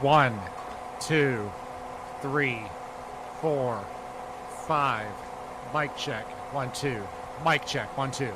One, two, three, four, five. Mic check. One, two. Mic check. One, two.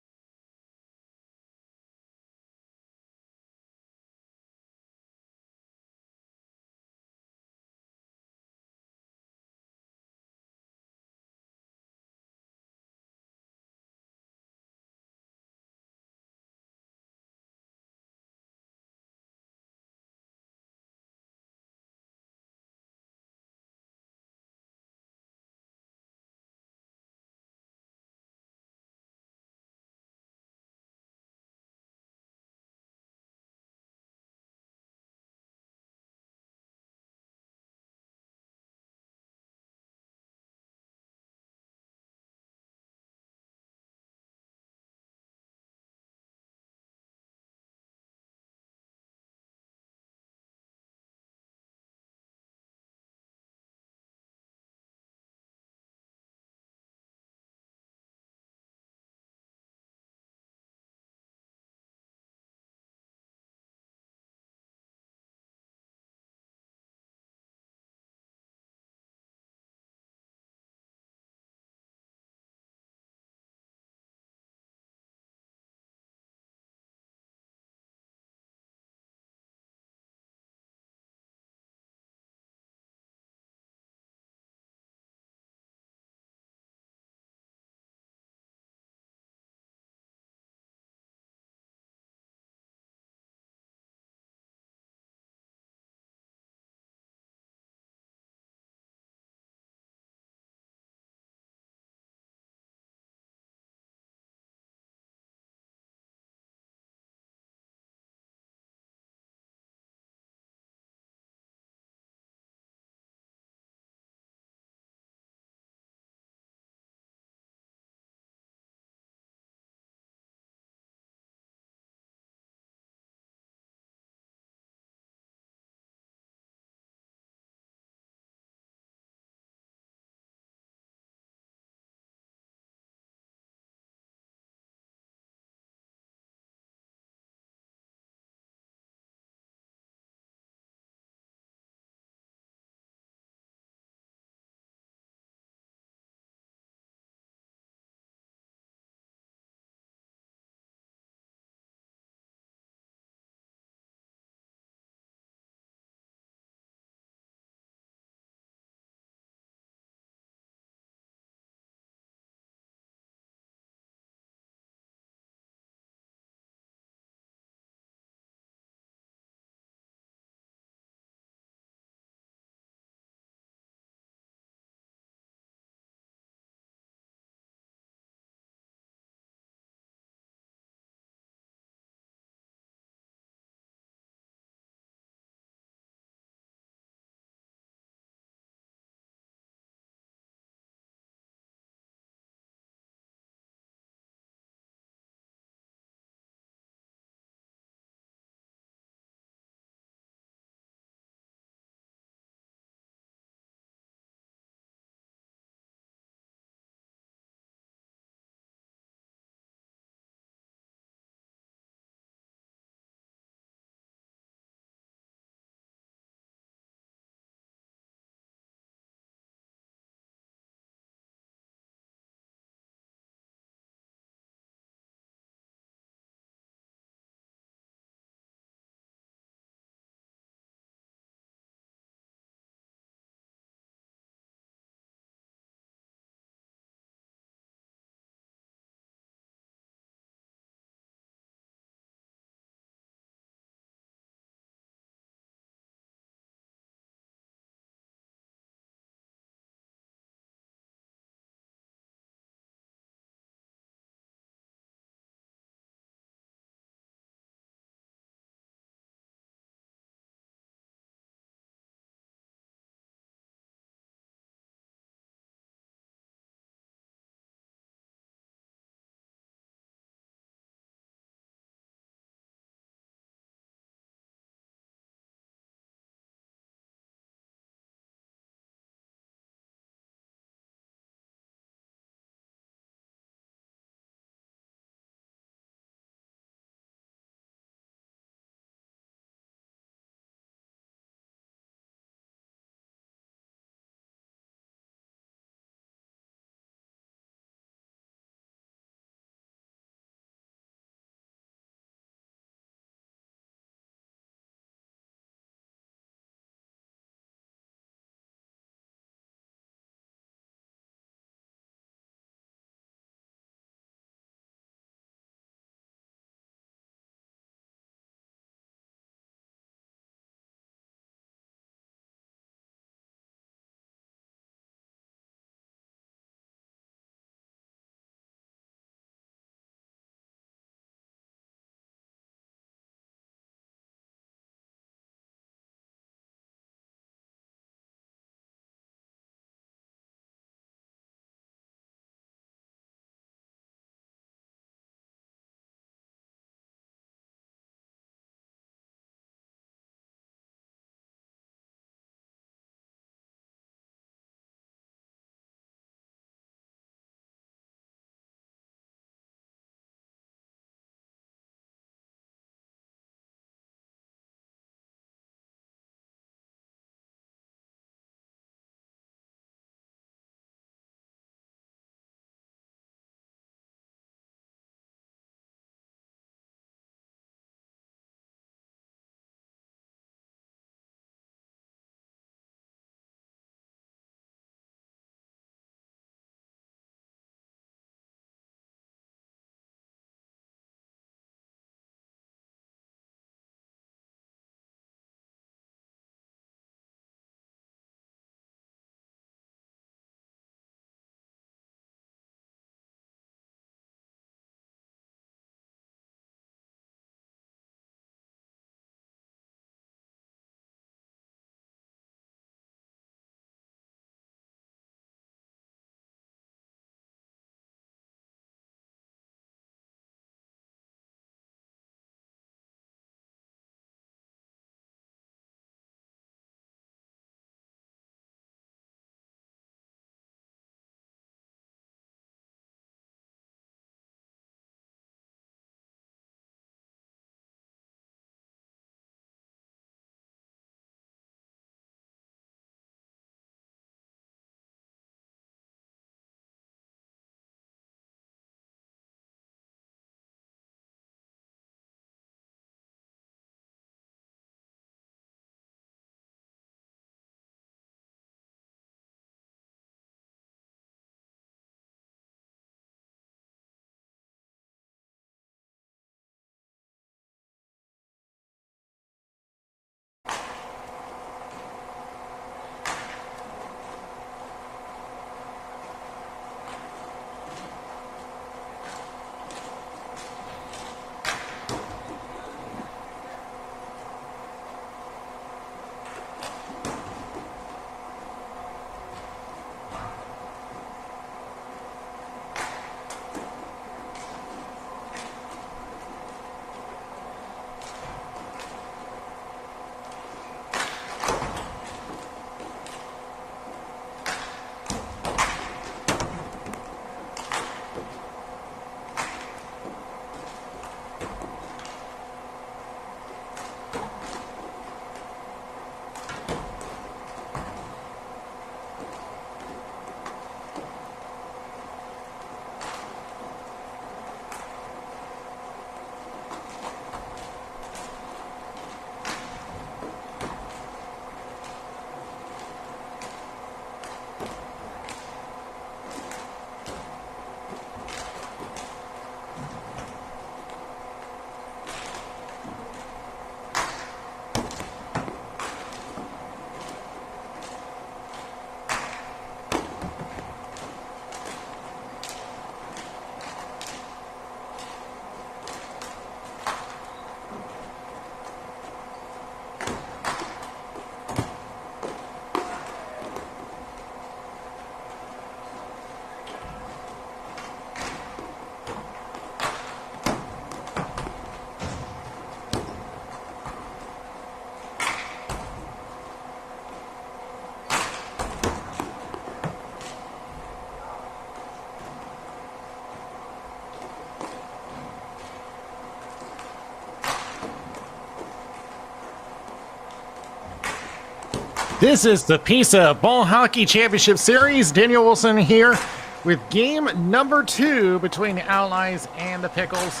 This is the PISA Ball Hockey Championship Series. Daniel Wilson here with game number 2 between the Allies and the Pickles.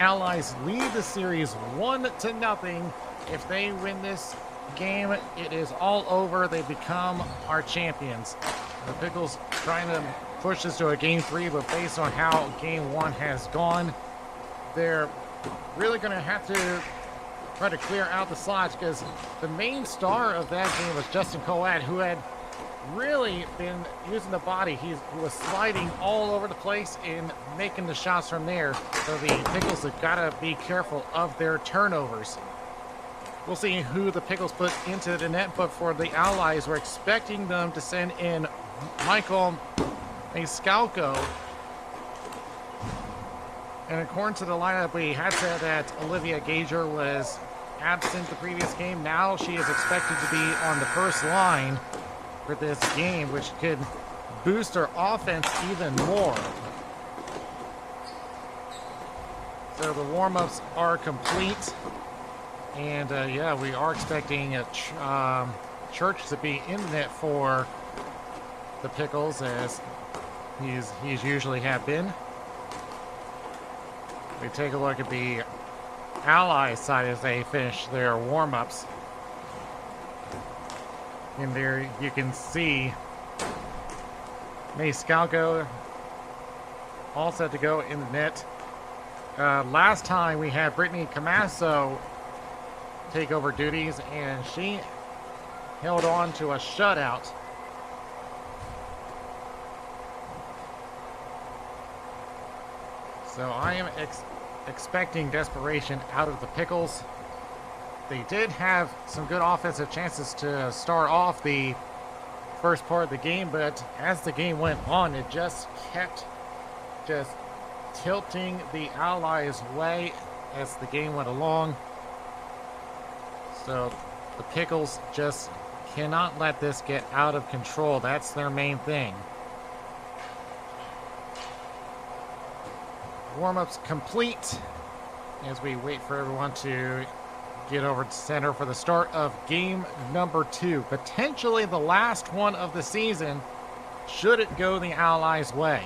Allies lead the series 1-0. If they win this game, it is all over. They become our champions. The Pickles trying to push this to a game 3, but based on how game 1 has gone, they're really going to have to try to clear out the slots, because the main star of that game was Justin Coët, who had really been using the body. He was sliding all over the place and making the shots from there. So the Pickles have got to be careful of their turnovers. We'll see who the Pickles put into the net, but for the Allies, we're expecting them to send in Michael Maniscalco. And according to the lineup, we had said that Olivia Gauger was absent the previous game. Now she is expected to be on the first line for this game, which could boost her offense even more. So the warm-ups are complete. And yeah, we are expecting Church to be in the net for the Pickles, as he's usually have been. We take a look at the Allies side as they finish their warm-ups. And there you can see Maniscalco all set to go in the net. Last time we had Brittany Camasso take over duties, and she held on to a shutout. So I am expecting desperation out of the Pickles. They did have some good offensive chances to start off the first part of the game, but as the game went on, it just kept tilting the Allies' way as the game went along. So the Pickles just cannot let this get out of control. That's their main thing. Warm-ups complete as we wait for everyone to get over to center for the start of game number 2. Potentially the last one of the season, should it go the Allies' way.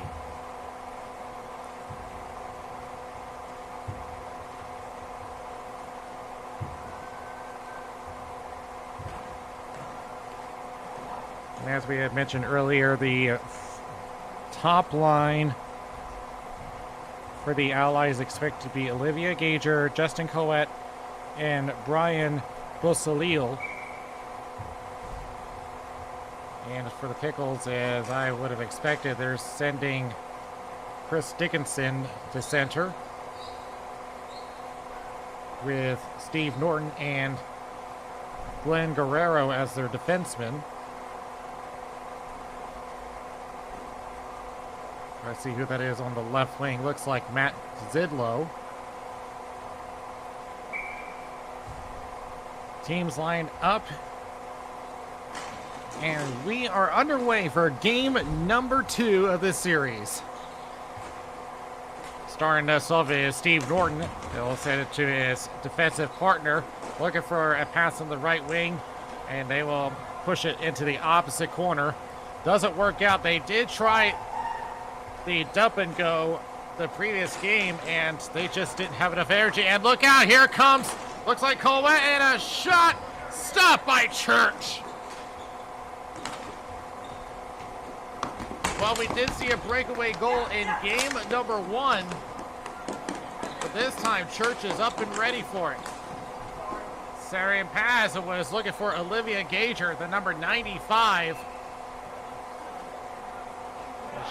And as we had mentioned earlier, the top line for the Allies expect to be Olivia Gauger, Justin Coët, and Brian Bosalil. And for the Pickles, as I would have expected, they're sending Chris Dickinson to center with Steve Norton and Glenn Guerrero as their defensemen. Let's see who that is on the left wing. Looks like Matt Zidlow. Teams lined up. And we are underway for game number 2 of this series. Starting us off is Steve Norton. He'll send it to his defensive partner. Looking for a pass on the right wing. And they will push it into the opposite corner. Doesn't work out. They did try the dump and go the previous game, and they just didn't have enough energy. And look out, here it comes. Looks like Coët, and a shot stopped by Church. Well, we did see a breakaway goal in game number 1, but this time Church is up and ready for it. Sarian Paz was looking for Olivia Gauger, the number 95.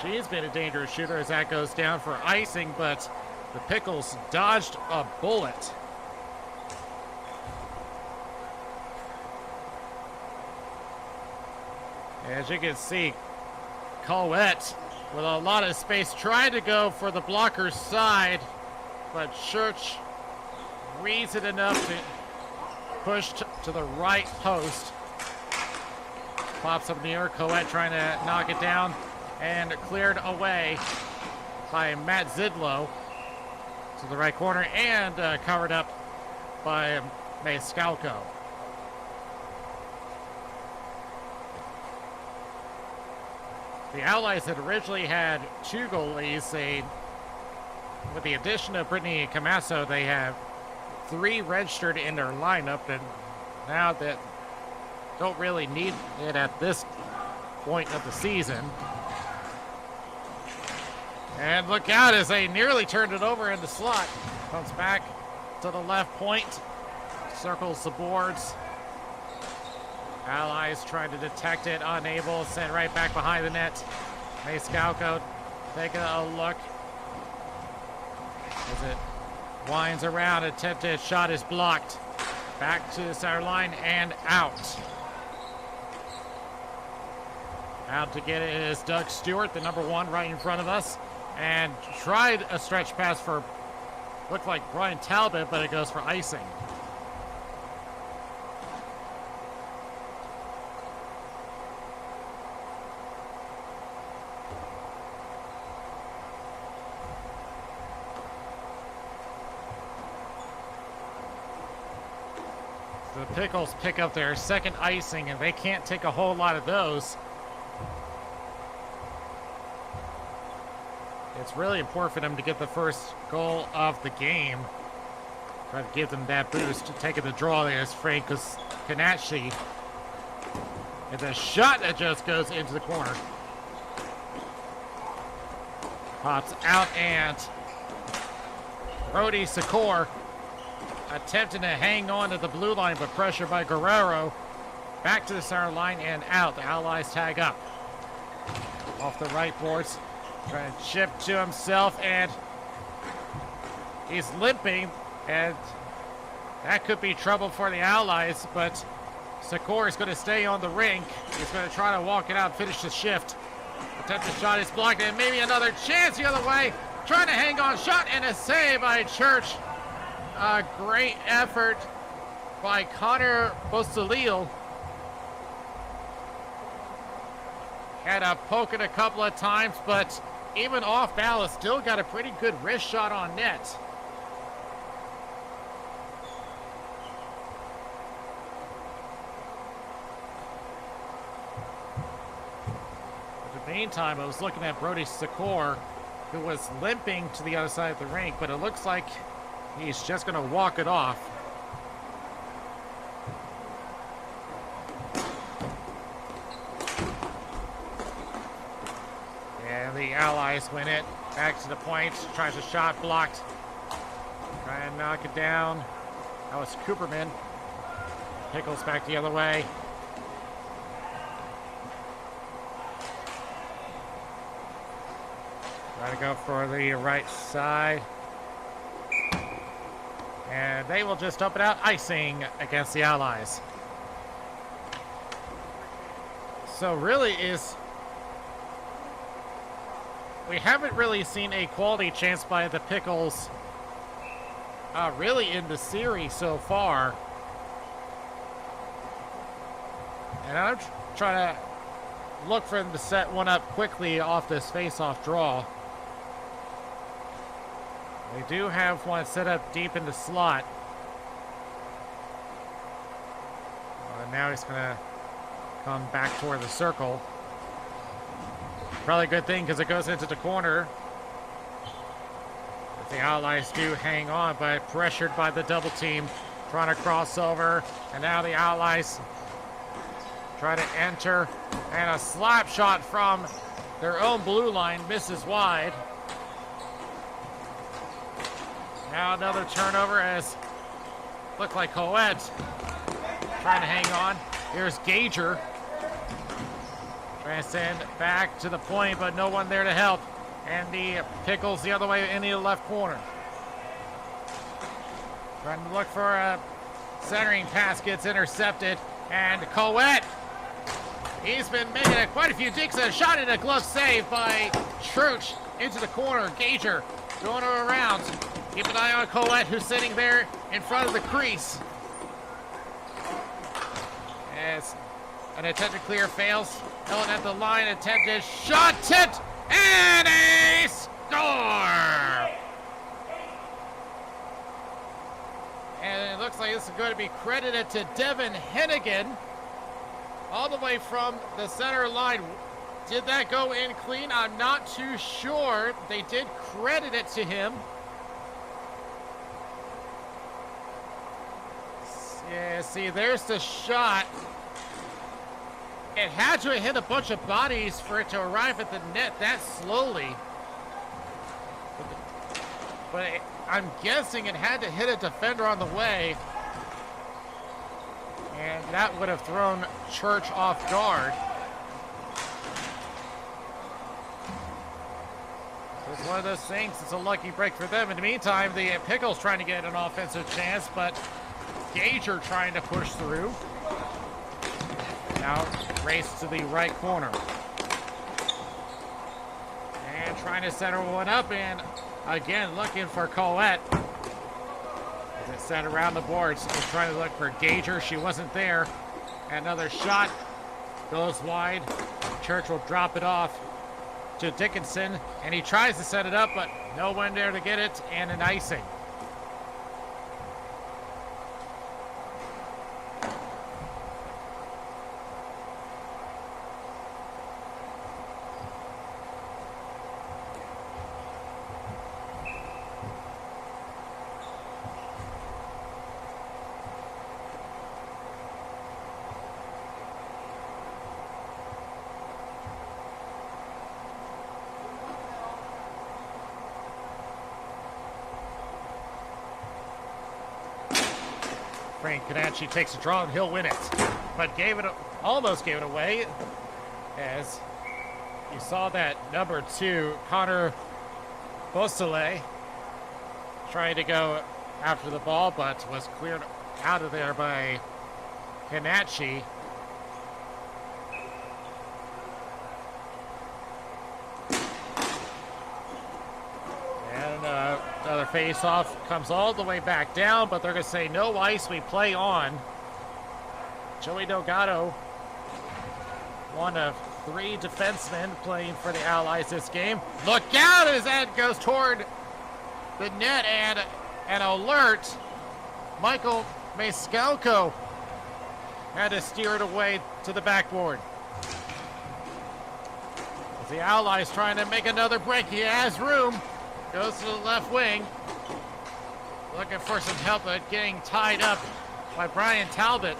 She's been a dangerous shooter as that goes down for icing, but the Pickles dodged a bullet. As you can see, Coët with a lot of space tried to go for the blocker's side, but Church reads it enough to push to the right post. Pops up in the air, Coët trying to knock it down, and cleared away by Matt Zidlow to the right corner, and covered up by Maniscalco. The Allies had originally had 2 goalies. With the addition of Brittany Camasso, they have 3 registered in their lineup, and now that don't really need it at this point of the season. And look out as they nearly turned it over in the slot. Comes back to the left point, circles the boards. Allies trying to detect it, unable, sent right back behind the net. Maiscalco taking a look as it winds around. Attempted shot is blocked. Back to the center line and out. Out to get it is Doug Stewart, the number 1 right in front of us. And tried a stretch pass for, looked like Brian Talbot, but it goes for icing. The Pickles pick up their second icing, and they can't take a whole lot of those. It's really important for them to get the first goal of the game. Try to give them that boost. Taking the draw there is Frank Canacci. And the shot that just goes into the corner. Pops out, and Brody Secor attempting to hang on to the blue line, but pressured by Guerrero. Back to the center line and out. The Allies tag up. Off the right boards. Trying to chip to himself, and he's limping, and that could be trouble for the Allies, but Secor is going to stay on the rink. He's going to try to walk it out, finish the shift. Attempted shot is blocked, and maybe another chance the other way. Trying to hang on, shot, and a save by Church. A great effort by Connor Bosalil. Had a poke it a couple of times, but even off balance, still got a pretty good wrist shot on net. In the meantime, I was looking at Brody Secor, who was limping to the other side of the rink, but it looks like he's just going to walk it off. And the Allies win it. Back to the point. Tries a shot blocked. Try and knock it down. That was Cooperman. Pickles back the other way. Try to go for the right side. And they will just dump it out. Icing against the Allies. So really we haven't really seen a quality chance by the Pickles really in the series so far. And I'm trying to look for them to set one up quickly off this face-off draw. They do have one set up deep in the slot. And now he's going to come back toward the circle. Probably a good thing because it goes into the corner. But the Allies do hang on, but pressured by the double team. Trying to cross over. And now the Allies try to enter. And a slap shot from their own blue line misses wide. Now another turnover as looked like Coed trying to hang on. Here's Gager. Trying to send back to the point, but no one there to help. And the Pickles the other way in the left corner. Trying to look for a centering pass, gets intercepted. And Coed, he's been making quite a few digs. A shot and a glove save by Church into the corner. Gager going around. Keep an eye on Coed, who's sitting there in front of the crease. As an attempted clear fails. Ellen at the line, attempted shot, tipped, and a score! And it looks like this is going to be credited to Devin Hennigan, all the way from the center line. Did that go in clean? I'm not too sure. They did credit it to him. Yeah, see, there's the shot. It had to have hit a bunch of bodies for it to arrive at the net that slowly. But I'm guessing it had to hit a defender on the way. And that would have thrown Church off guard. It's one of those things. It's a lucky break for them. In the meantime, the Pickles trying to get an offensive chance, but Gager trying to push through. Now race to the right corner. And trying to center one up, and again looking for Colette. As it set around the boards, was trying to look for Gager. She wasn't there. Another shot goes wide. Church will drop it off to Dickinson, and he tries to set it up, but no one there to get it, and an icing. Frank Canacci takes a draw and he'll win it, but almost gave it away, as you saw that number 2, Connor Beausoleil, trying to go after the ball, but was cleared out of there by Canacci. Another face-off comes all the way back down, but they're going to say no ice, we play on. Joey Delgado, one of 3 defensemen playing for the Allies this game. Look out as that goes toward the net, and an alert. Michael Mascalco had to steer it away to the backboard. As the Allies trying to make another break, he has room. Goes to the left wing. Looking for some help, but getting tied up by Brian Talbot.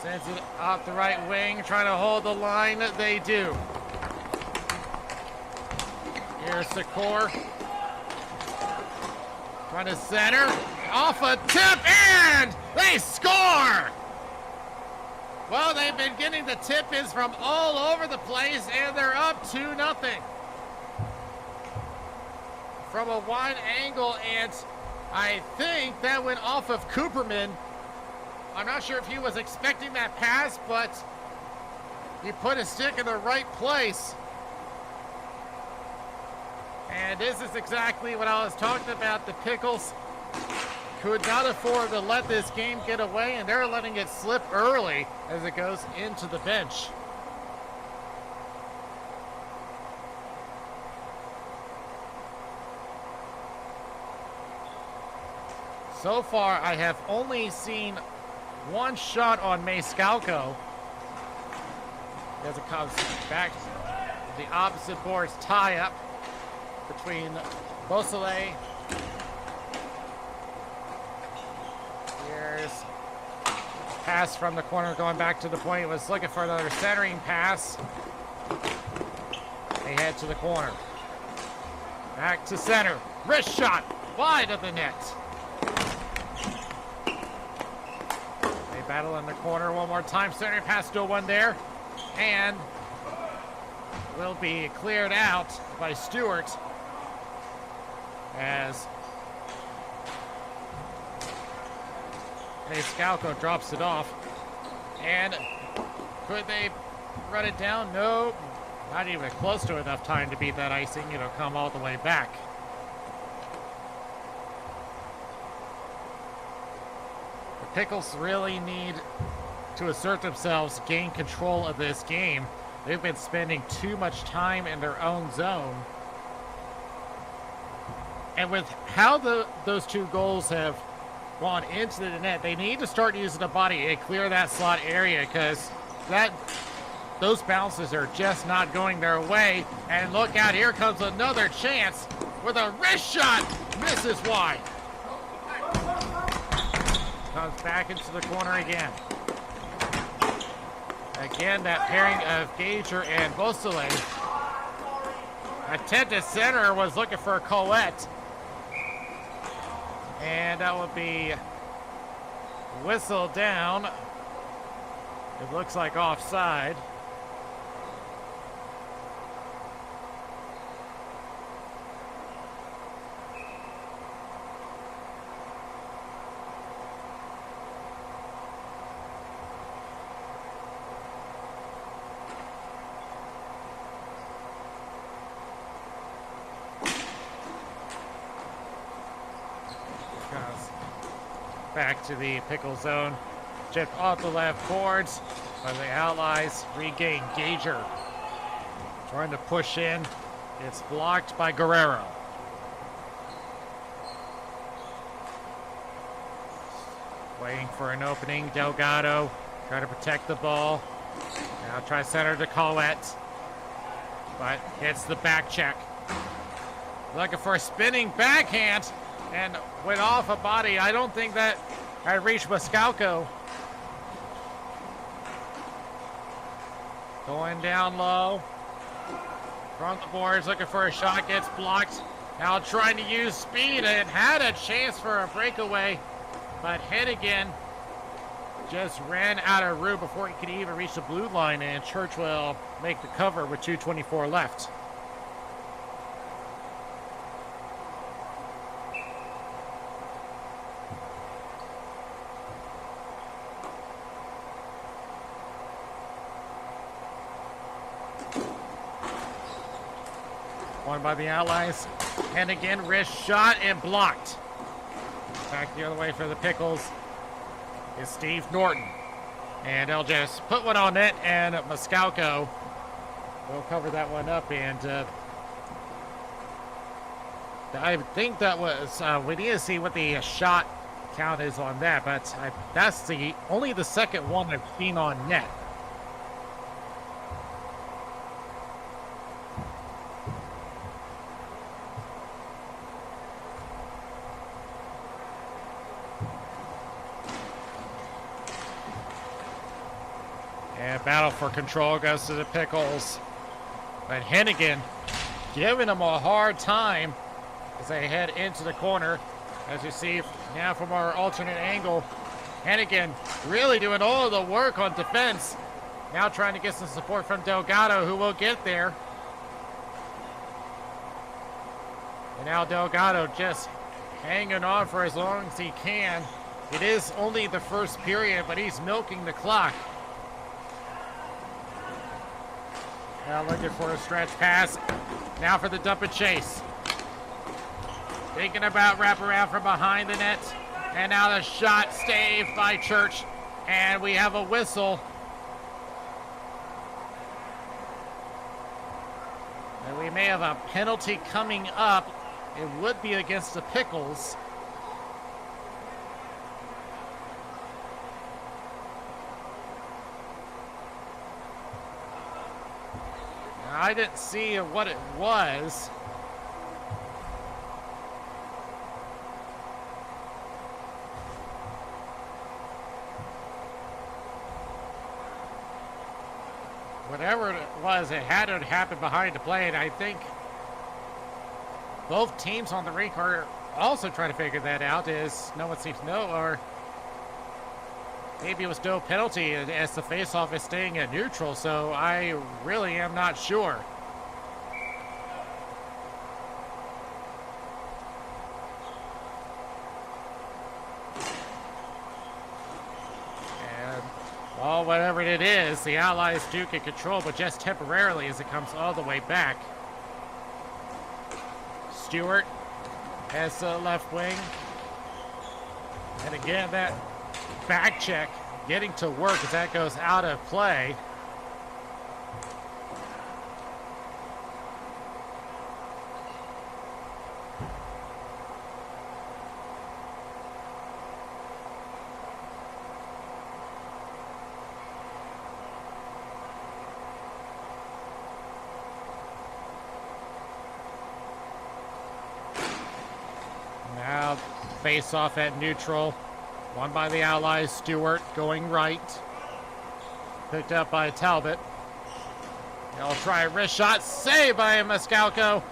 Sends it off the right wing, trying to hold the line. They do. Here's Secor. Trying to center. Off a tip, and they score! Well, they've been getting the tip-ins from all over the place, and they're up 2-0. From a wide angle, and I think that went off of Cooperman. I'm not sure if he was expecting that pass, but he put his stick in the right place. And this is exactly what I was talking about. The Pickles could not afford to let this game get away, and they're letting it slip early as it goes into the bench. So far, I have only seen one shot on Mascalco. As it comes back to the opposite boards, tie up between Beausoleil. Here's pass from the corner going back to the point. Was looking for another centering pass. They head to the corner. Back to center. Wrist shot wide of the net. Battle in the corner one more time. Center pass, still one there. And will be cleared out by Stewart as Mascalco drops it off. And could they run it down? No, not even close to enough time to beat that icing. It'll come all the way back. Pickles really need to assert themselves, gain control of this game. They've been spending too much time in their own zone. And with how those 2 goals have gone into the net, they need to start using the body and clear that slot area, because that those bounces are just not going their way. And look out, here comes another chance with a wrist shot. Misses wide. Comes back into the corner again. Again, that pairing of Gager and Beausoleil. Attempted center was looking for Colette. And that will be whistled down. It looks like offside. Back to the pickle zone. Chipped off the left boards by the Allies. Regain Gager. Trying to push in. It's blocked by Guerrero. Waiting for an opening. Delgado trying to protect the ball. Now try center to Colette. But hits the back check. Looking for a spinning backhand. And went off a body. I don't think that had reached Mascalco. Going down low. From the boards, looking for a shot, gets blocked. Now trying to use speed and had a chance for a breakaway. But Hennigan just ran out of room before he could even reach the blue line, and Church will make the cover with 2:24 left. Won by the Allies. And again, wrist shot and blocked. Back the other way for the Pickles is Steve Norton. And they'll just put one on net, and Mascalco will cover that one up. And I think that was, we need to see what the shot count is on that, but that's only the second one I've seen on net. And battle for control goes to the Pickles. But Hennigan giving them a hard time as they head into the corner. As you see now from our alternate angle, Hennigan really doing all of the work on defense. Now trying to get some support from Delgado, who will get there. And now Delgado just hanging on for as long as he can. It is only the first period, but he's milking the clock. Now looking for a stretch pass. Now for the dump and chase. Thinking about wraparound from behind the net. And now the shot saved by Church. And we have a whistle. And we may have a penalty coming up. It would be against the Pickles. I didn't see what it was. Whatever it was, it had to happen behind the play, and I think both teams on the rink are also trying to figure that out, as no one seems to know, or maybe it was no penalty as the faceoff is staying at neutral, so I really am not sure. And, well, whatever it is, the Allies do get control, but just temporarily as it comes all the way back. Stewart has the left wing. And again, that back check getting to work as that goes out of play. face off at neutral. Won by the Allies. Stewart going right. Picked up by Talbot. They'll try a wrist shot. Saved by Mascalco.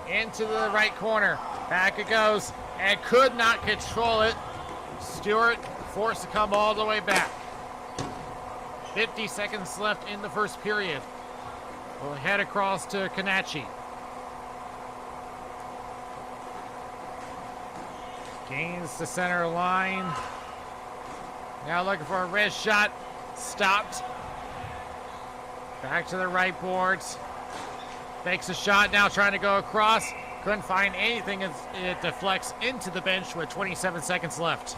Into the right corner. Back it goes. And could not control it. Stewart forced to come all the way back. 50 seconds left in the first period. We'll head across to Kanachi. Gains the center line. Now looking for a wrist shot. Stopped. Back to the right boards. Fakes a shot, now trying to go across. Couldn't find anything as it deflects into the bench with 27 seconds left.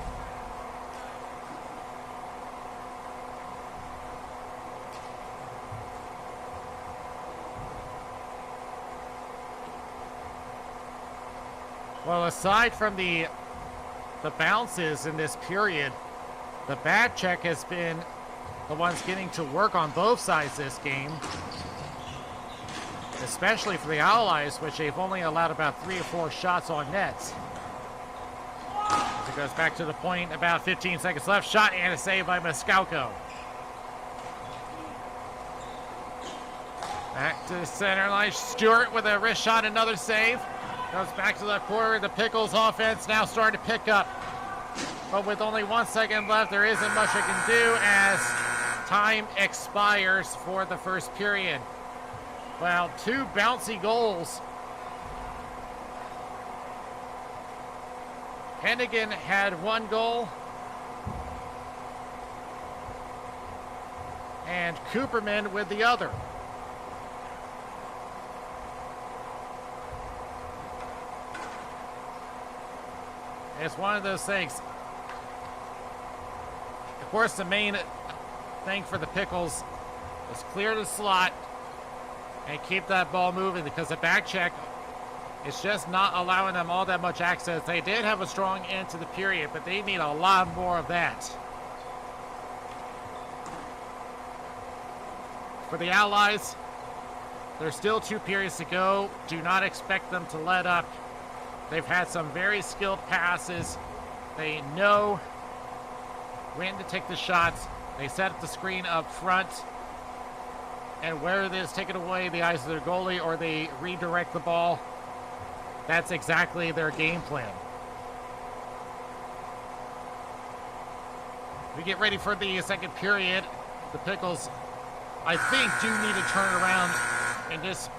Well, aside from the bounces in this period, the back check has been the ones getting to work on both sides this game, especially for the Allies, which they've only allowed about 3 or 4 shots on nets. As it goes back to the point, about 15 seconds left. Shot and a save by Mascalco. Back to the center line. Stewart with a wrist shot, another save. Goes back to the corner. The Pickles offense now starting to pick up. But with only 1 second left, there isn't much they can do as time expires for the first period. Well, 2 bouncy goals. Hennigan had 1 goal. And Cooperman with the other. It's one of those things. Of course, the main thing for the Pickles is clear the slot and keep that ball moving, because the back check is just not allowing them all that much access. They did have a strong end to the period, but they need a lot more of that. For the Allies, there's still 2 periods to go. Do not expect them to let up. They've had some very skilled passes. They know when to take the shots. They set up the screen up front. And whether it is taken away the eyes of their goalie or they redirect the ball, that's exactly their game plan. We get ready for the second period. The Pickles, I think, do need to turn around in this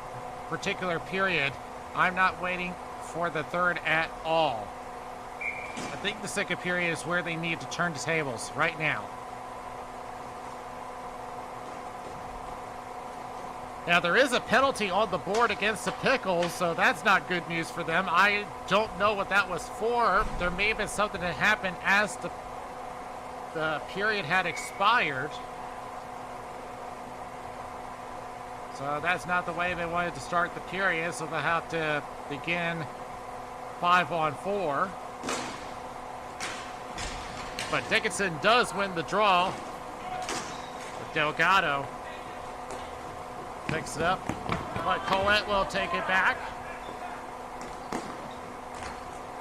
particular period. I'm not waiting for the third at all. I think the second period is where they need to turn the tables right now. Now, there is a penalty on the board against the Pickles, so that's not good news for them. I don't know what that was for. There may have been something that happened as the period had expired. So that's not the way they wanted to start the period, so they'll have to begin 5-on-4. But Dickinson does win the draw. With Delgado picks it up, but Colette will take it back.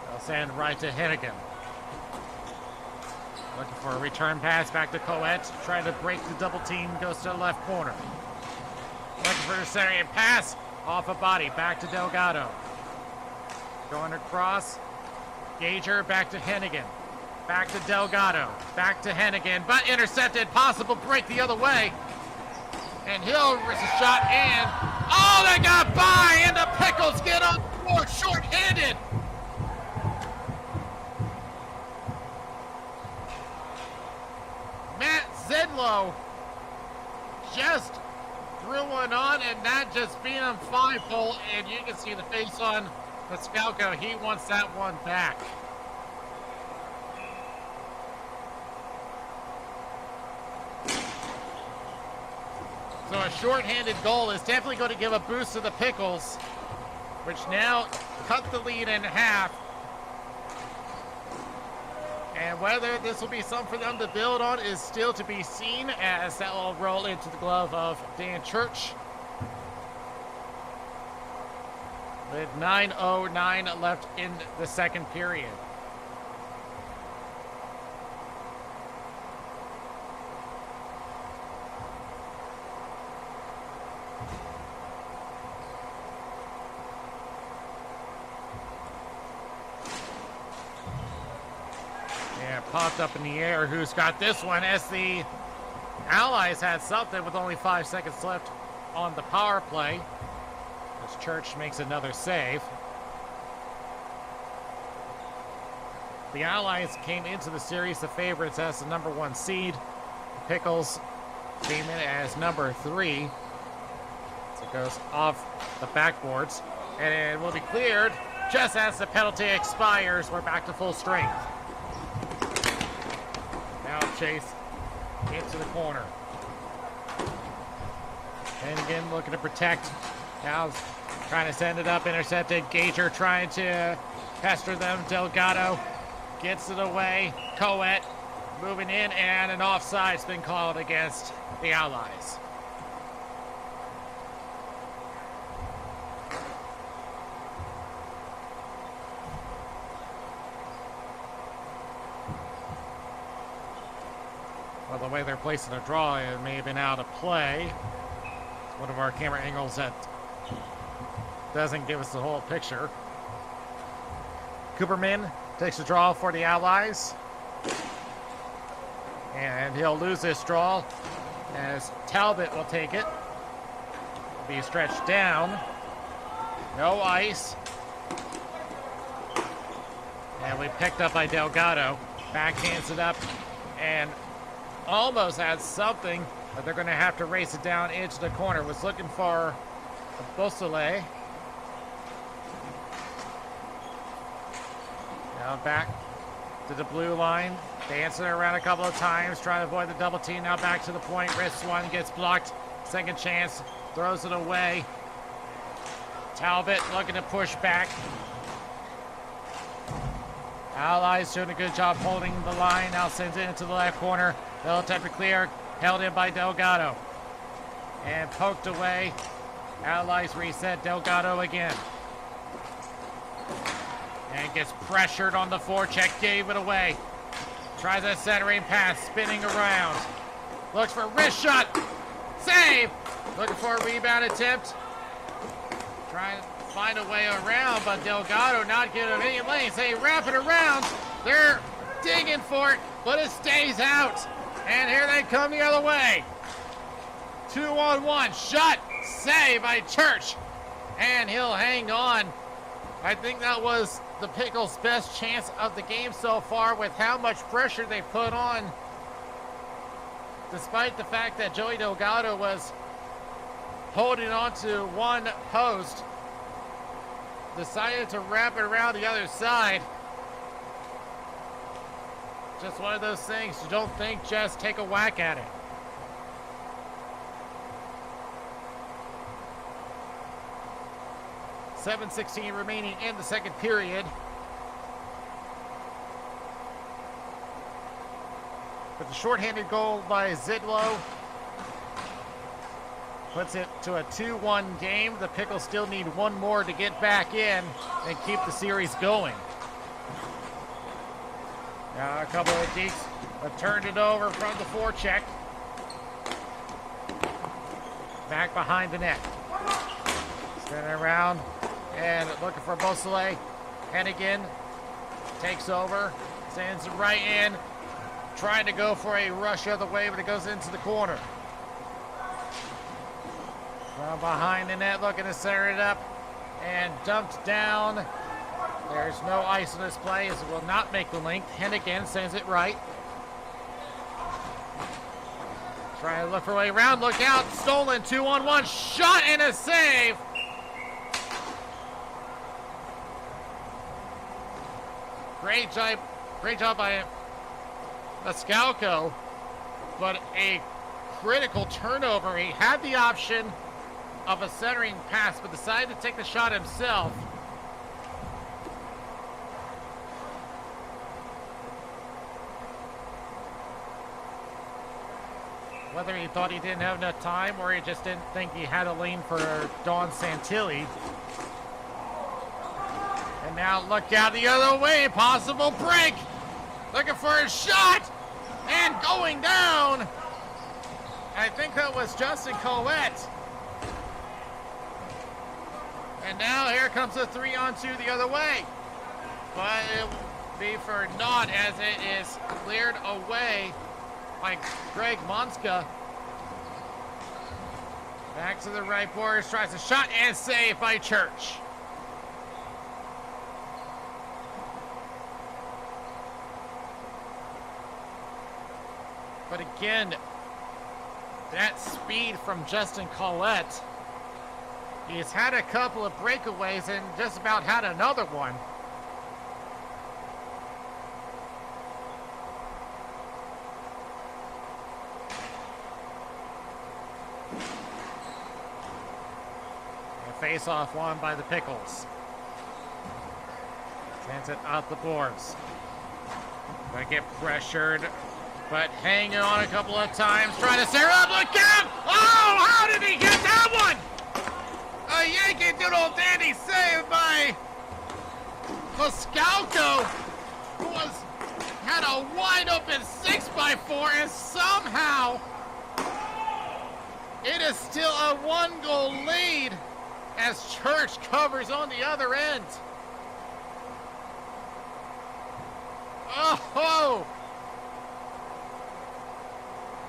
They'll send right to Hennigan. Looking for a return pass back to Colette. Trying to break the double team, goes to the left corner. Looking for a center pass off a body, back to Delgado. Going across, Gager back to Hennigan. Back to Delgado, back to Hennigan, but intercepted, possible break the other way. And Hill risks a shot, and oh, they got by, and the Pickles get on board short-handed. Matt Zedlow just threw one on, and that just beat him 5-hole, and you can see the face on Mascalco. He wants that one back. So a short-handed goal is definitely going to give a boost to the Pickles, which now cut the lead in half. And whether this will be something for them to build on is still to be seen, as that will roll into the glove of Dan Church. With 9:09 left in the second period. popped up in the air. Who's got this one as the Allies had something with only 5 seconds left on the power play. As Church makes another save. The Allies came into the series the favorites as the number 1 seed. The Pickles came in as number 3. So it goes off the backboards. And it will be cleared just as the penalty expires. We're back to full strength. Now Chase into the corner. And again, looking to protect. Now trying to send it up, intercepted. Gager trying to pester them. Delgado gets it away. Coet moving in, and an offside's been called against the Allies. Well, the way they're placing the draw, it may have been out of play. It's one of our camera angles that doesn't give us the whole picture. Cooperman takes the draw for the Allies. And he'll lose this draw as Talbot will take it. Will be stretched down. No ice. And we picked up by Delgado. Backhands it up and almost had something, but they're going to have to race it down into the corner. Was looking for Beausoleil. Now back to the blue line. Dancing around a couple of times, trying to avoid the double team. Now back to the point. Wrist one gets blocked. Second chance. Throws it away. Talbot looking to push back. Allies doing a good job holding the line. Now sends it into the left corner. They'll attempt to clear. Held in by Delgado. And poked away. Allies reset. Delgado again. And gets pressured on the forecheck. Gave it away. Tries a centering pass. Spinning around. Looks for wrist shot. Save. Looking for a rebound attempt. Trying to find a way around, but Delgado not giving him any lanes. They wrap it around. They're digging for it, but it stays out. And here they come the other way. 2-on-1 shot. Save by Church. And he'll hang on. I think that was the Pickles' best chance of the game so far with how much pressure they put on. Despite the fact that Joey Delgado was holding on to one post, decided to wrap it around the other side. Just one of those things you don't think, just take a whack at it. .7:16 remaining in the second period. But the shorthanded goal by Zidlow puts it to a 2-1 game. The Pickles still need one more to get back in and keep the series going. Now a couple of deeks have turned it over from the forecheck. Back behind the net. Spinning around and looking for Beausoleil. Hennigan takes over, sends it right in. Trying to go for a rush other way, but it goes into the corner. From behind the net, looking to center it up and dumped down. There's no ice in this play, as it will not make the length. Hennigan sends it right. Trying to look for a way around. Look out. Stolen. 2-on-1. Shot and a save. Great job by Mascalco, but a critical turnover. He had the option of a centering pass, but decided to take the shot himself. Whether he thought he didn't have enough time or he just didn't think he had a lane for Don Santilli. And now look out the other way, possible break. Looking for a shot and going down. I think that was Justin Coet. And now here comes a 3-on-2 the other way. But be for naught as it is cleared away by Greg Monska. Back to the right borders, tries a shot and save by Church. But again, that speed from Justin Collette. He's had a couple of breakaways and just about had another one. Face-off won by the Pickles. Sends it up the boards. Gonna get pressured, but hanging on a couple of times. Trying to set her up. Look out! Oh, how did he get that one? A Yankee Doodle Dandy save by Moscalco, who had a wide open 6x4, and somehow it is still a 1-goal lead as Church covers on the other end. Oh!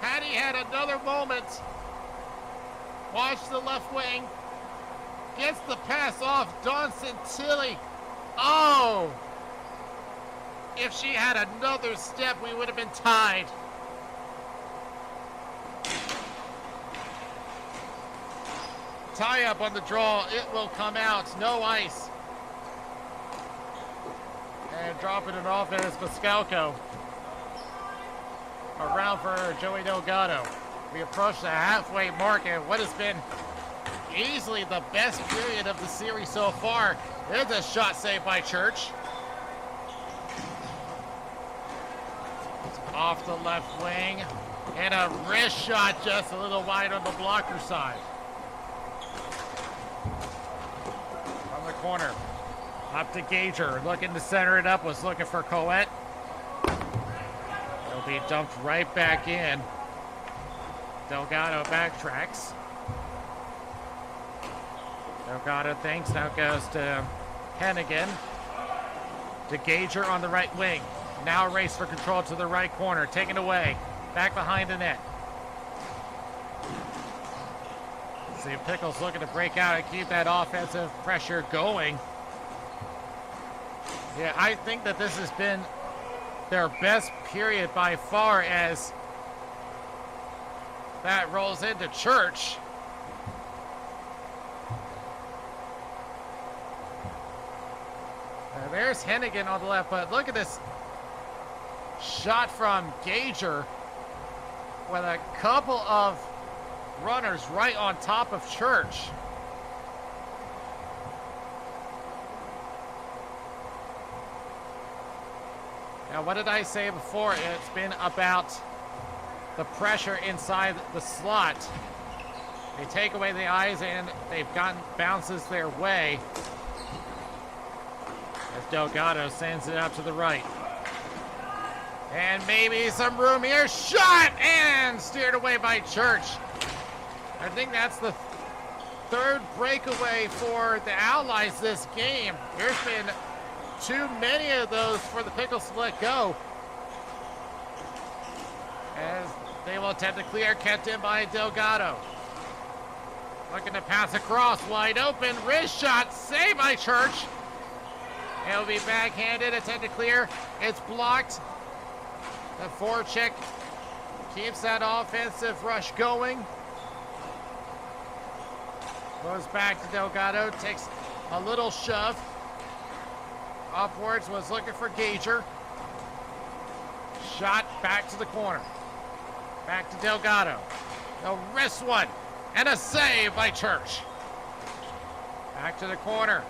Had he had another moment, watch the left wing, gets the pass off Dawn Santilli. Oh! If she had another step, we would have been tied. Tie up on the draw, it will come out, no ice. And dropping it off is Pascalco. Around for Joey Delgado. We approach the halfway mark and what has been easily the best period of the series so far. There's a shot saved by Church. It's off the left wing. And a wrist shot just a little wide on the blocker side. From the corner. Up to Gager. Looking to center it up. Was looking for Colette. It'll be dumped right back in. Delgado backtracks. Delgado thinks. Now goes to Hennigan. To Gager on the right wing. Now a race for control to the right corner. Taken away. Back behind the net. See Pickles looking to break out and keep that offensive pressure going. Yeah, I think that this has been their best period by far as that rolls into Church. There's Hennigan on the left, but look at this shot from Gager with a couple of runners right on top of Church. Now, what did I say before? It's been about the pressure inside the slot. They take away the eyes and they've gotten bounces their way. As Delgado sends it out to the right. And maybe some room here. Shot! And steered away by Church. I think that's the third breakaway for the Allies this game. There's been too many of those for the Pickles to let go. As they will attempt to clear, kept in by Delgado. Looking to pass across, wide open, wrist shot, saved by Church. It'll be backhanded, attempt to clear, it's blocked. The forecheck keeps that offensive rush going. Goes back to Delgado, takes a little shove. Upwards, was looking for Gager. Shot back to the corner. Back to Delgado. The wrist one. And a save by Church. Back to the corner.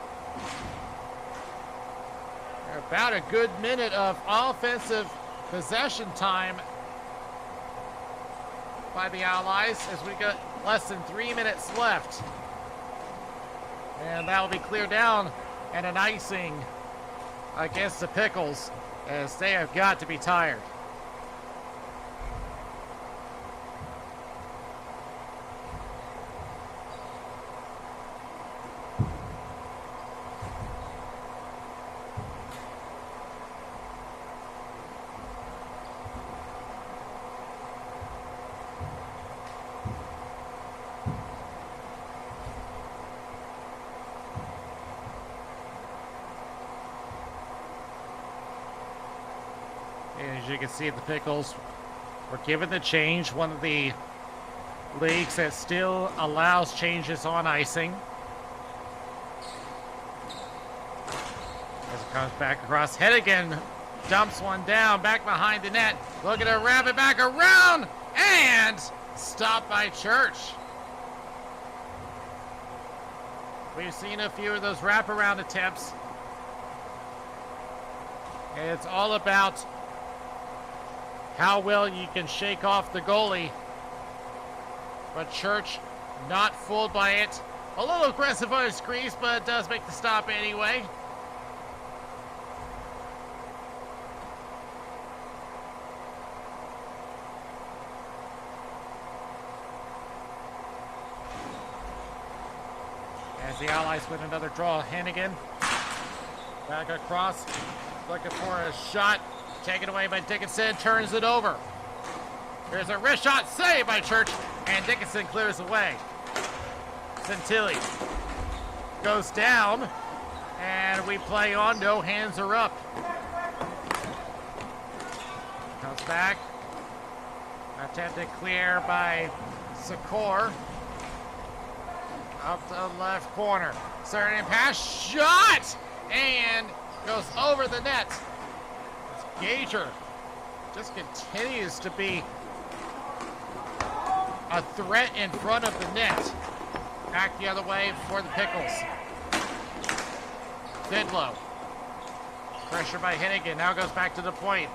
About a good minute of offensive possession time by the Allies as we got less than 3 minutes left. And that will be cleared down and an icing against the Pickles as they have got to be tired. can see the Pickles were given the change. One of the leagues that still allows changes on icing. As it comes back across, Hennigan dumps one down, back behind the net. Looking to wrap it back around, and stopped by Church. We've seen a few of those wraparound attempts. And it's all about how well you can shake off the goalie. But Church not fooled by it. A little aggressive on his crease, but it does make the stop anyway. As the Allies win another draw, Hennigan back across, looking for a shot, taken away by Dickinson, turns it over. There's a wrist shot, saved by Church, and Dickinson clears away. Santilli goes down, and we play on, no hands are up. Comes back, attempted clear by Secor. Up to the left corner. Certain pass, shot! And goes over the net. Gager just continues to be a threat in front of the net. Back the other way for the Pickles. Fidlow. Pressure by Hennigan. Now goes back to the point.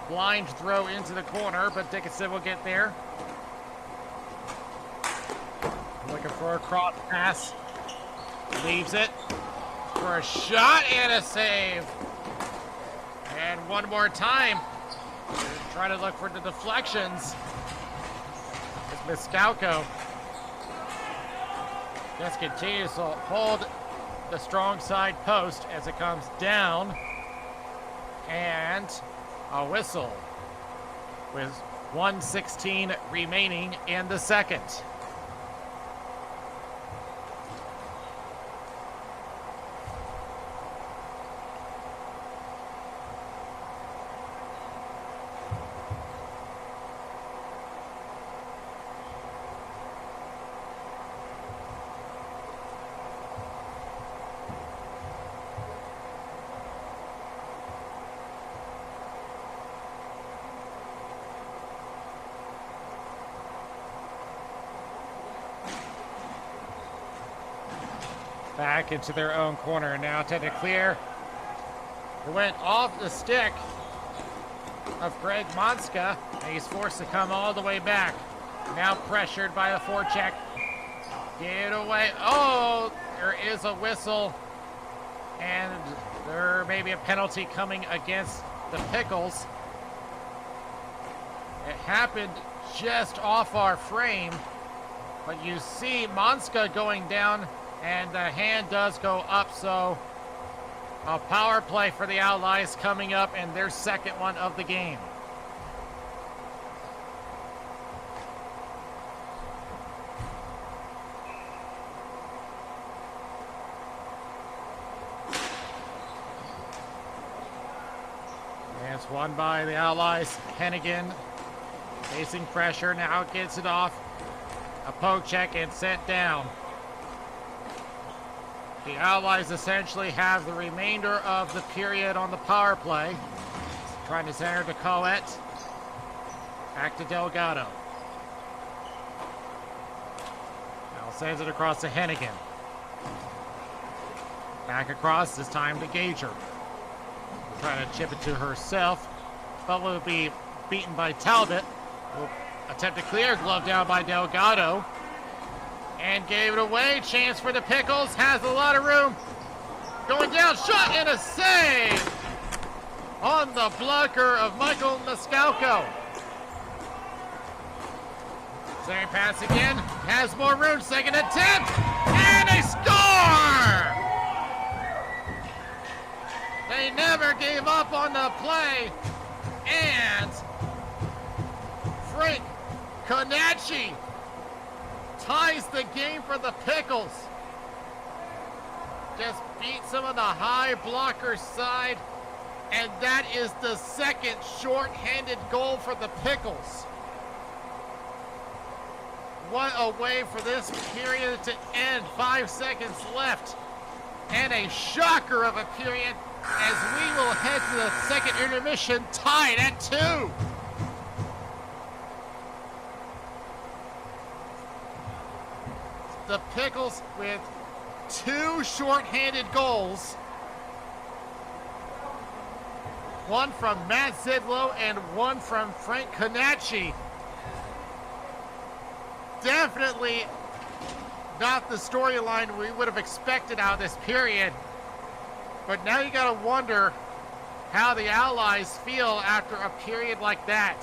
Blind throw into the corner, but Dickinson will get there. Looking for a cross pass. Leaves it for a shot and a save. And one more time. Try to look for the deflections. It's Miscalco. Just continues to hold the strong side post as it comes down. And a whistle with 1:16 remaining in the second. Back into their own corner now, attempted clear. It went off the stick of Greg Monska, and he's forced to come all the way back. Now pressured by a forecheck. Get away. Oh, there is a whistle, and there may be a penalty coming against the Pickles. It happened just off our frame, but you see Monska going down, and the hand does go up, so a power play for the Allies coming up, and their second one of the game. And it's won by the Allies. Hennigan facing pressure, now gets it off. A poke check and set down. The Allies essentially have the remainder of the period on the power play. Trying to center to Coet. Back to Delgado. Now sends it across to Hennigan. Back across, this time to Gager. Trying to chip it to herself, but will be beaten by Talbot. Will attempt to clear, glove down by Delgado. And gave it away. Chance for the Pickles. Has a lot of room. Going down. Shot and a save. On the blocker of Michael Miscalco. Same pass again. Has more room. Second attempt. And they score! They never gave up on the play. And Frank Konacki ties the game for the Pickles. Just beats him on the high blocker side And that is the second short-handed goal for the Pickles. What a way for this period to end. 5 seconds left. And a shocker of a period as we will head to the second intermission tied at 2. The Pickles with 2 short-handed goals. One from Matt Zidlow and one from Frank Conacci. Definitely not the storyline we would have expected out of this period. But now you gotta wonder how the Allies feel after a period like that.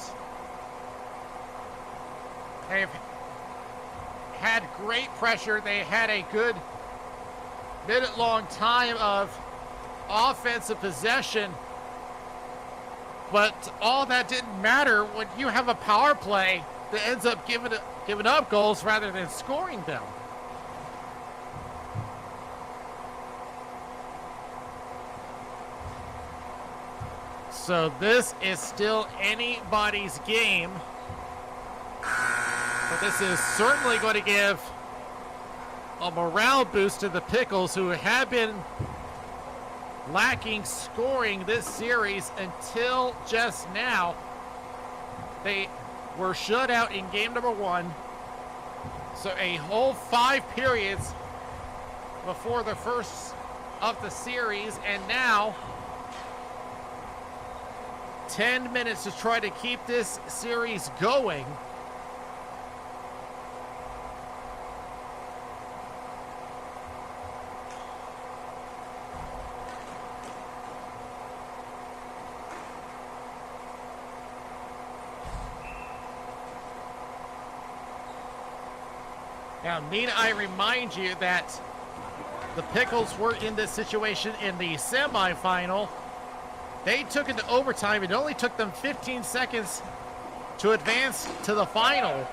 They've had great pressure. They had a good minute-long time of offensive possession. But all that didn't matter when you have a power play that ends up giving up goals rather than scoring them. So this is still anybody's game. But this is certainly going to give a morale boost to the Pickles, who have been lacking scoring this series until just now. They were shut out in game number 1. So a whole 5 periods before the first of the series, and now 10 minutes to try to keep this series going. Now, need I remind you that the Pickles were in this situation in the semifinal. They took it to overtime. It only took them 15 seconds to advance to the final.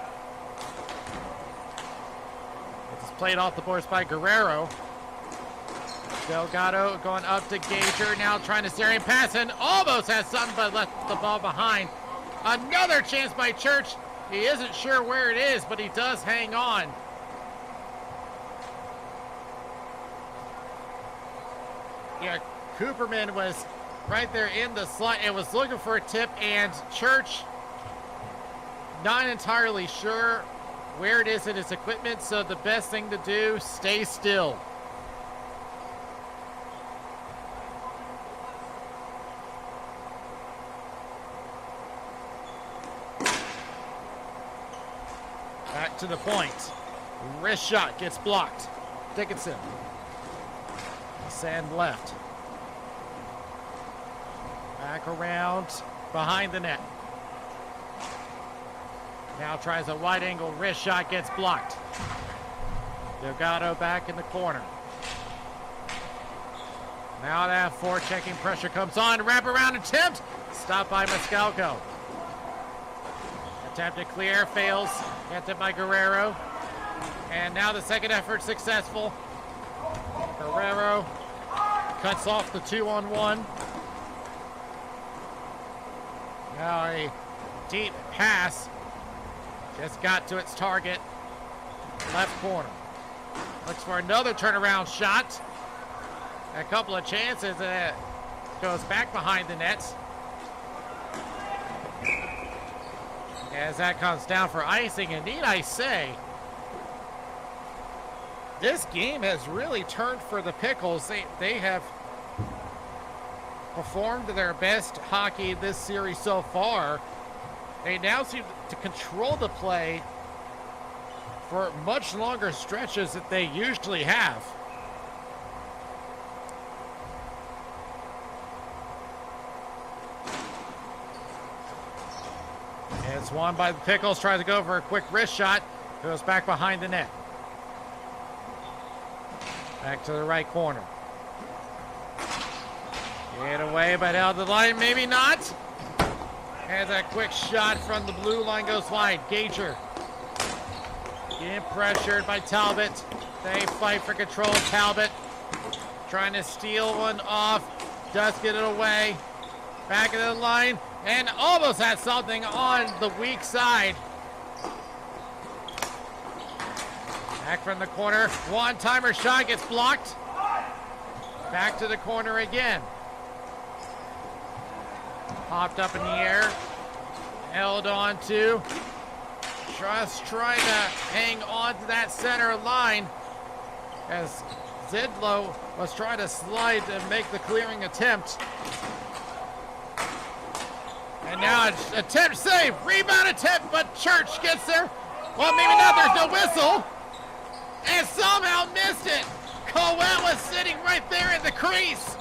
It's played off the boards by Guerrero. Delgado going up to Gager, now trying to steer and pass, and almost has something but left the ball behind. Another chance by Church. He isn't sure where it is, but he does hang on. Yeah, Cooperman was right there in the slot and was looking for a tip, and Church not entirely sure where it is in his equipment, so the best thing to do, stay still. Back to the point. Wrist shot gets blocked. Dickinson. Sand left. Back around behind the net. Now tries a wide angle wrist shot, gets blocked. Delgado back in the corner. Now that forechecking pressure comes on. Wraparound attempt. Stopped by Mascalco. Attempt to clear, fails. Gets it by Guerrero. And now the second effort successful. Guerrero cuts off the 2-on-1. Now a deep pass. Just got to its target. Left corner. Looks for another turnaround shot. A couple of chances. Goes back behind the net. As that comes down for icing, and need I say, this game has really turned for the Pickles. They have performed their best hockey this series so far. They now seem to control the play for much longer stretches than they usually have. It's won by the Pickles. Tries to go for a quick wrist shot. Goes back behind the net. Back to the right corner. Get away, but held the line. Maybe not. Has a quick shot from the blue line. Goes wide. Gager. Getting pressured by Talbot. They fight for control. Talbot trying to steal one off. Does get it away. Back of the line, and almost had something on the weak side. Back from the corner, one-timer shot gets blocked. Back to the corner again. Popped up in the air, held on to. Just trying to hang on to that center line as Zidlow was trying to slide and make the clearing attempt. And now an attempt save, rebound attempt, but Church gets there. Well, maybe not, there's no whistle. And somehow missed it. Coet was sitting right there in the crease.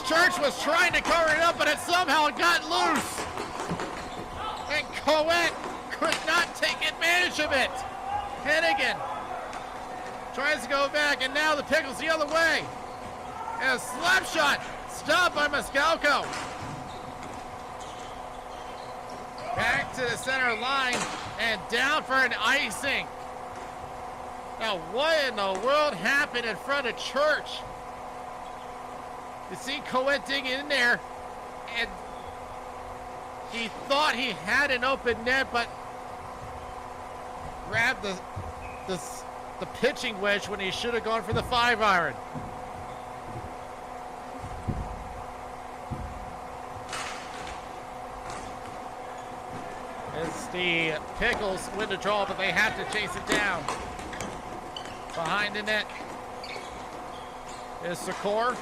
Church was trying to cover it up, but it somehow got loose. And Coet could not take advantage of it. Hennigan tries to go back, and now the Pickles the other way. And a slap shot stopped by Moskalko. Back to the center line and down for an icing. Now, what in the world happened in front of Church? You see Coet digging in there, and he thought he had an open net, but grabbed the pitching wedge when he should have gone for the 5-iron. As the Pickles win the draw, but they have to chase it down. Behind the net is Secor.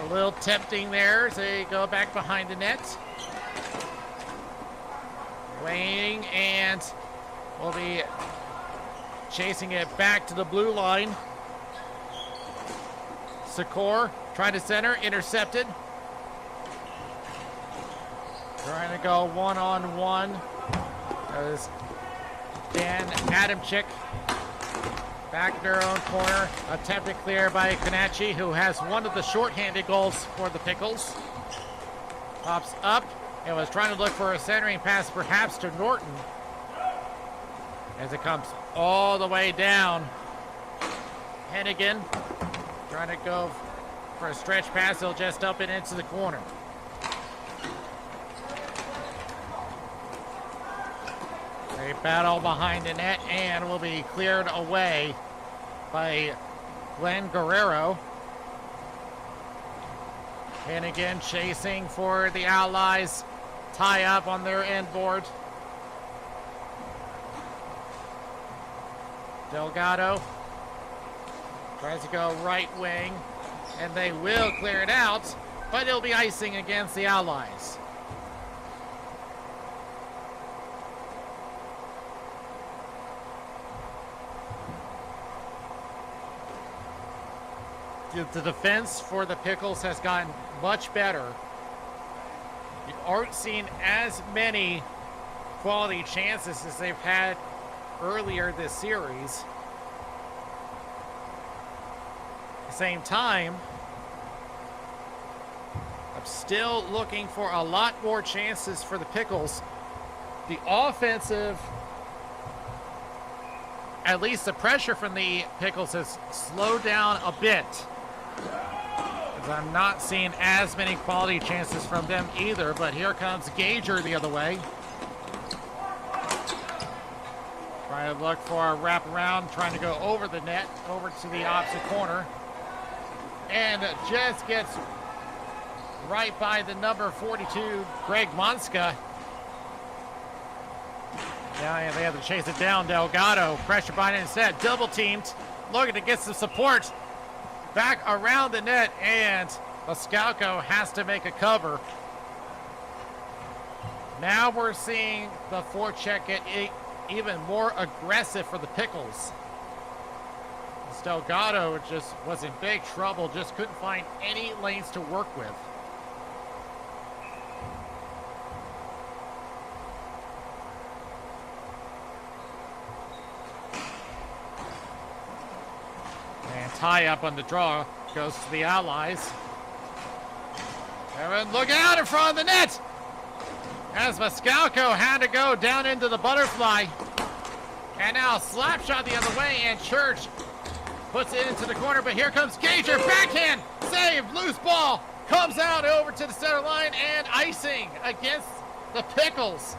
A little tempting there as they go back behind the net. Waiting, and will be chasing it back to the blue line. Secor trying to center, intercepted. Trying to go one-on-one. As Dan Adamczyk back in their own corner. Attempted clear by Kanachi, who has one of the shorthanded goals for the Pickles. Pops up and was trying to look for a centering pass perhaps to Norton. As it comes all the way down. Hennigan trying to go for a stretch pass. He'll just dump it into the corner. They battle behind the net and will be cleared away by Glenn Guerrero. And again, chasing for the Allies. Tie up on their end board. Delgado tries to go right wing, and they will clear it out, but it'll be icing against the Allies. The defense for the Pickles has gotten much better. You aren't seeing as many quality chances as they've had earlier this series. At the same time, I'm still looking for a lot more chances for the Pickles. The offensive, at least the pressure from the Pickles has slowed down a bit. I'm not seeing as many quality chances from them either, but here comes Gager the other way. Trying to look for a wraparound, trying to go over the net, over to the opposite corner. And just gets right by the number 42, Greg Monska. Now they have to chase it down. Delgado, pressure behind it instead, double teamed, looking to get some support. Back around the net, and Moskalko has to make a cover. Now we're seeing the forecheck get even more aggressive for the Pickles. Delgado just was in big trouble, just couldn't find any lanes to work with. Tie up on the draw goes to the Allies. Everyone look out in front of the net as Moskalko had to go down into the butterfly. And now slap shot the other way, and Church Puts it into the corner, but here comes Gager. Backhand save, loose ball. Comes out over to the center line and icing against the Pickles.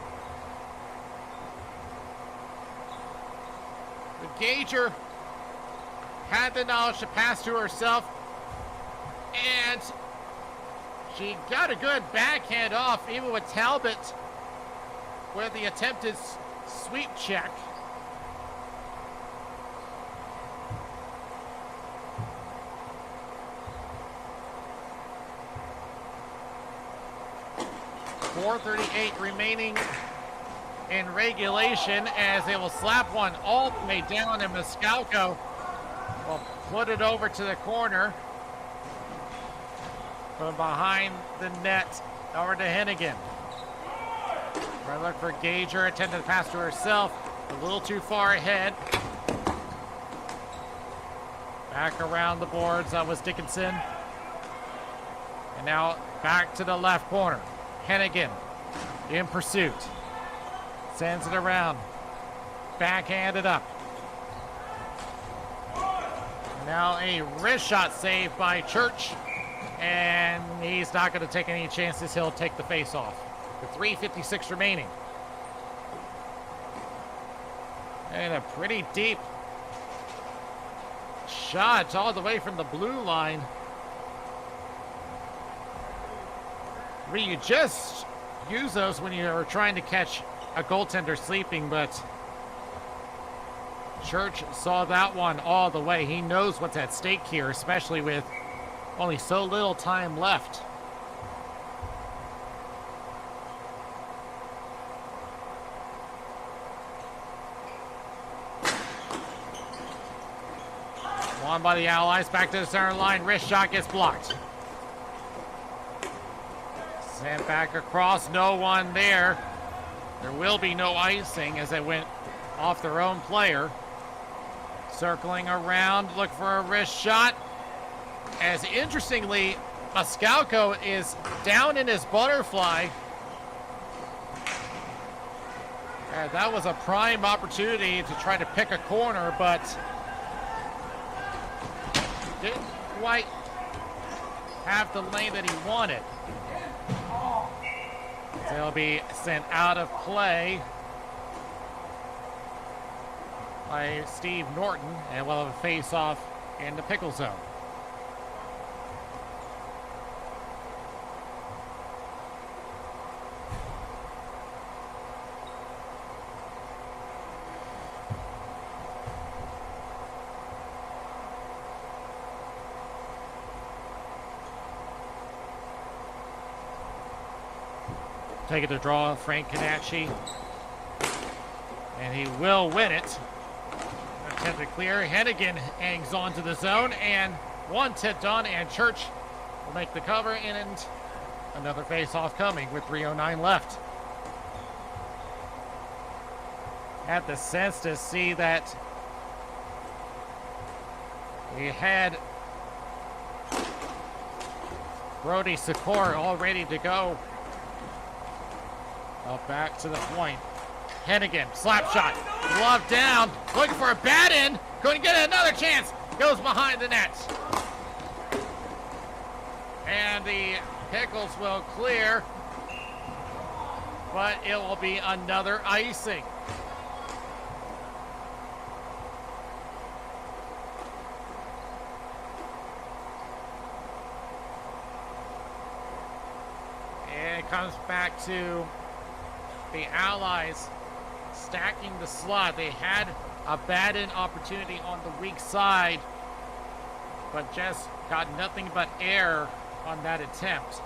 The Gager had the knowledge to pass to herself, and she got a good backhand off, even with Talbot, with the attempted sweep check. .438 remaining in regulation as they will slap one all the way down, and Moskalko will put it over to the corner from behind the net over to Hennigan. Right look for Gager, attempted to pass to herself, a little too far ahead. Back around the boards, that was Dickinson. And now back to the left corner. Hennigan in pursuit. Sends it around. Backhanded up. Now a wrist shot saved by Church. And he's not going to take any chances. He'll take the face off. With 3:56 remaining. And a pretty deep shot all the way from the blue line. You just use those when you're trying to catch a goaltender sleeping, but Church saw that one all the way. He knows what's at stake here, especially with only so little time left. Won by the Allies, back to the center line. Wrist shot gets blocked. Sent back across, no one there. There will be no icing as they went off their own player. Circling around, look for a wrist shot. As interestingly, Moskalko is down in his butterfly. And that was a prime opportunity to try to pick a corner, but didn't quite have the lane that he wanted. So he'll be sent out of play by Steve Norton, and we'll have a face-off in the pickle zone. Take it to draw, Frank Canacci. And he will win it. Attempt to clear. Hennigan hangs on to the zone, and one tipped on, and Church will make the cover, and another face-off coming with 3:09 left. Had the sense to see that he had Brody Secor all ready to go. Up back to the point. Hennigan, slap shot, glove down, looking for a bat in, going to get another chance, goes behind the net. And the Pickles will clear, but it will be another icing. And it comes back to the Allies stacking the slot. They had a bat-in opportunity on the weak side, but just got nothing but air on that attempt.